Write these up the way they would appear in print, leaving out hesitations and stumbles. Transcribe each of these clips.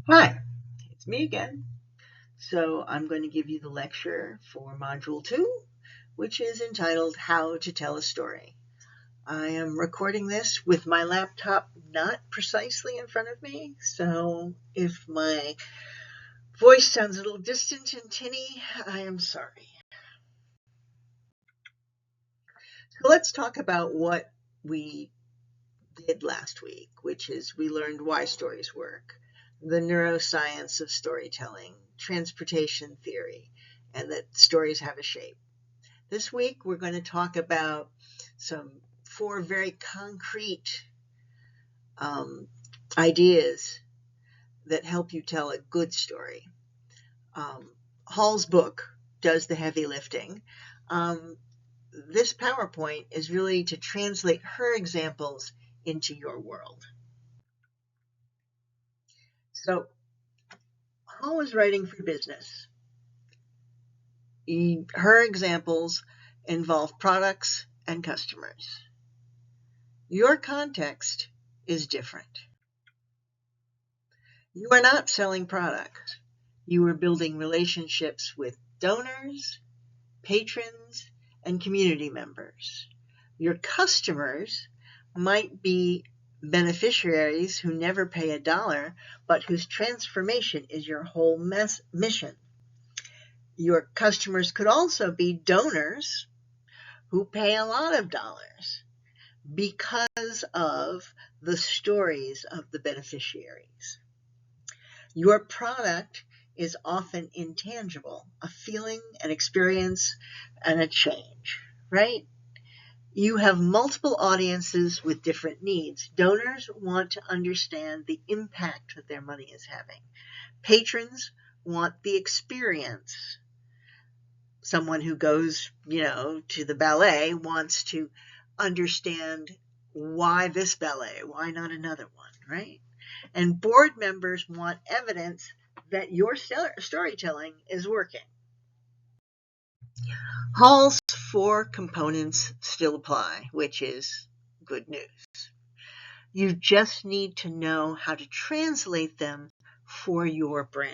Hi, it's me again. So I'm going to give you the lecture for Module 2, which is entitled How to Tell a Story. I am recording this with my laptop not precisely in front of me, so if my voice sounds a little distant and tinny, I am sorry. So let's talk about what we did last week, which is we learned why stories work, the neuroscience of storytelling, transportation theory, and that stories have a shape. This week, we're going to talk about four very concrete ideas that help you tell a good story. Hall's book does the heavy lifting. This PowerPoint is really to translate her examples into your world. So, Hall is writing for business. Her examples involve products and customers. Your context is different. You are not selling products. You are building relationships with donors, patrons, and community members. Your customers might be beneficiaries who never pay a dollar, but whose transformation is your whole mission. Your customers could also be donors who pay a lot of dollars because of the stories of the beneficiaries. Your product is often intangible, a feeling, an experience, and a change, right? You have multiple audiences with different needs. Donors want to understand the impact that their money is having. Patrons want the experience. Someone who goes, to the ballet wants to understand why this ballet, why not another one, right? And board members want evidence that your storytelling is working. Hall's four components still apply, which is good news. You just need to know how to translate them for your brand.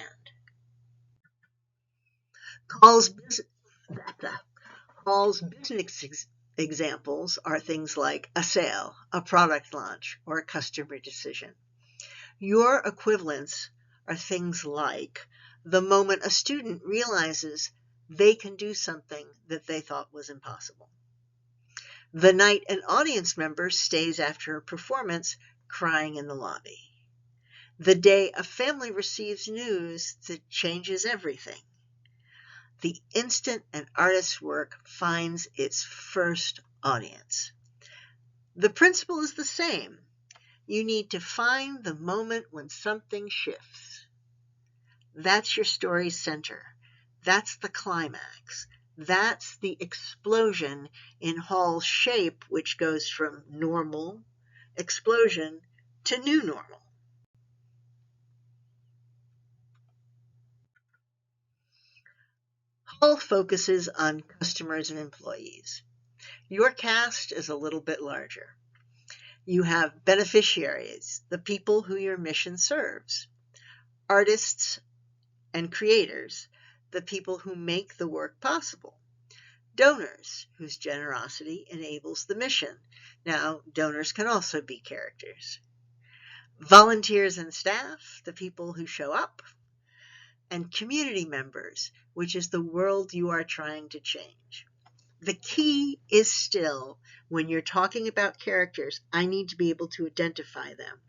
Hall's business examples are things like a sale, a product launch, or a customer decision. Your equivalents are things like the moment a student realizes they can do something that they thought was impossible. The night an audience member stays after a performance crying in the lobby. The day a family receives news that changes everything. The instant an artist's work finds its first audience. The principle is the same. You need to find the moment when something shifts. That's your story's center. That's the climax. That's the explosion in Hall's shape, which goes from normal, explosion, to new normal. Hall focuses on customers and employees. Your cast is a little bit larger. You have beneficiaries, the people who your mission serves, artists and creators, the people who make the work possible, donors, whose generosity enables the mission. Now, donors can also be characters. Volunteers and staff, the people who show up, and community members, which is the world you are trying to change. The key is still, when you're talking about characters, I need to be able to identify them.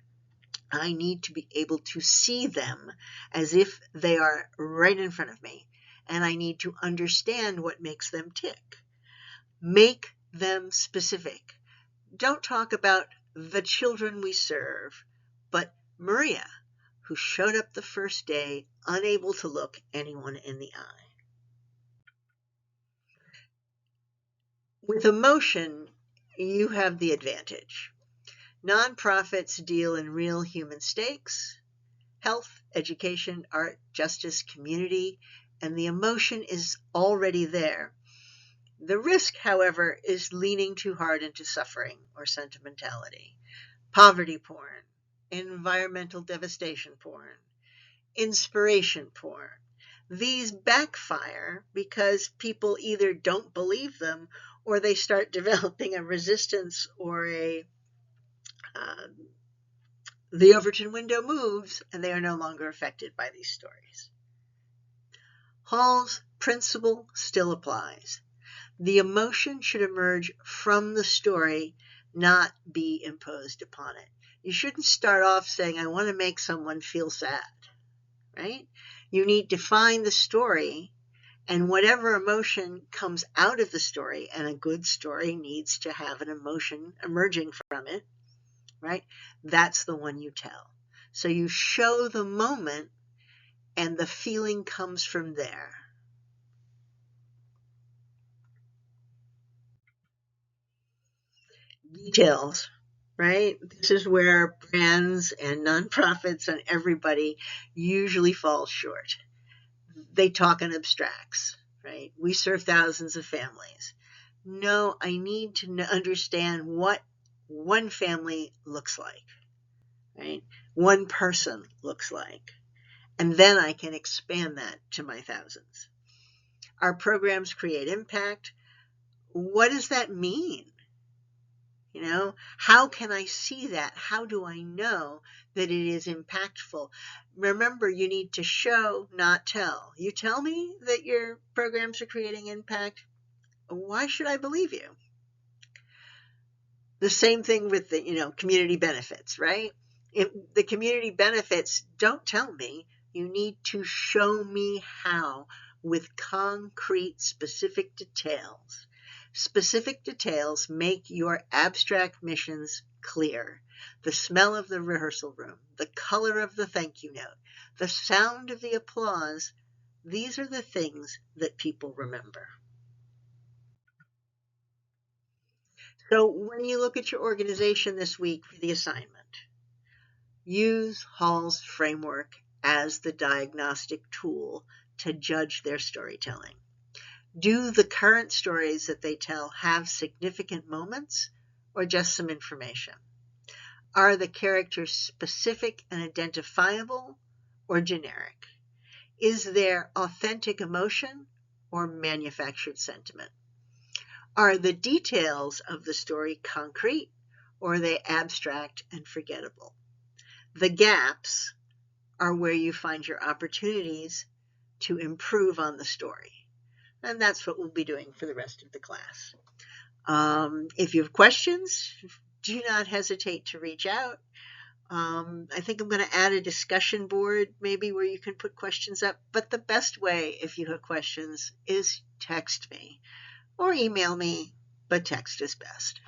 I need to be able to see them as if they are right in front of me, and I need to understand what makes them tick. Make them specific. Don't talk about the children we serve, but Maria, who showed up the first day unable to look anyone in the eye. With emotion, you have the advantage. Nonprofits deal in real human stakes, health, education, art, justice, community, and the emotion is already there. The risk, however, is leaning too hard into suffering or sentimentality. Poverty porn, environmental devastation porn, inspiration porn. These backfire because people either don't believe them or they start developing a resistance or the Overton window moves and they are no longer affected by these stories. Hall's principle still applies. The emotion should emerge from the story, not be imposed upon it. You shouldn't start off saying, I want to make someone feel sad, right? You need to find the story, and whatever emotion comes out of the story, and a good story needs to have an emotion emerging from it, right? That's the one you tell. So you show the moment, and the feeling comes from there. Details, right? This is where brands and nonprofits and everybody usually falls short. They talk in abstracts, right? We serve thousands of families. No, I need to understand what one family looks like, right? One person looks like. And then I can expand that to my thousands. Our programs create impact. What does that mean? How can I see that? How do I know that it is impactful? Remember, you need to show, not tell. You tell me that your programs are creating impact. Why should I believe you? The same thing with the, community benefits, right? If the community benefits, don't tell me. You need to show me how with concrete, specific details. Specific details make your abstract missions clear. The smell of the rehearsal room, the color of the thank you note, the sound of the applause, these are the things that people remember. So when you look at your organization this week for the assignment, use Hall's framework as the diagnostic tool to judge their storytelling. Do the current stories that they tell have significant moments or just some information? Are the characters specific and identifiable or generic? Is there authentic emotion or manufactured sentiment? Are the details of the story concrete or are they abstract and forgettable? The gaps are where you find your opportunities to improve on the story. And that's what we'll be doing for the rest of the class. If you have questions, do not hesitate to reach out. I think I'm going to add a discussion board maybe where you can put questions up. But the best way, if you have questions, is text me or email me, but text is best.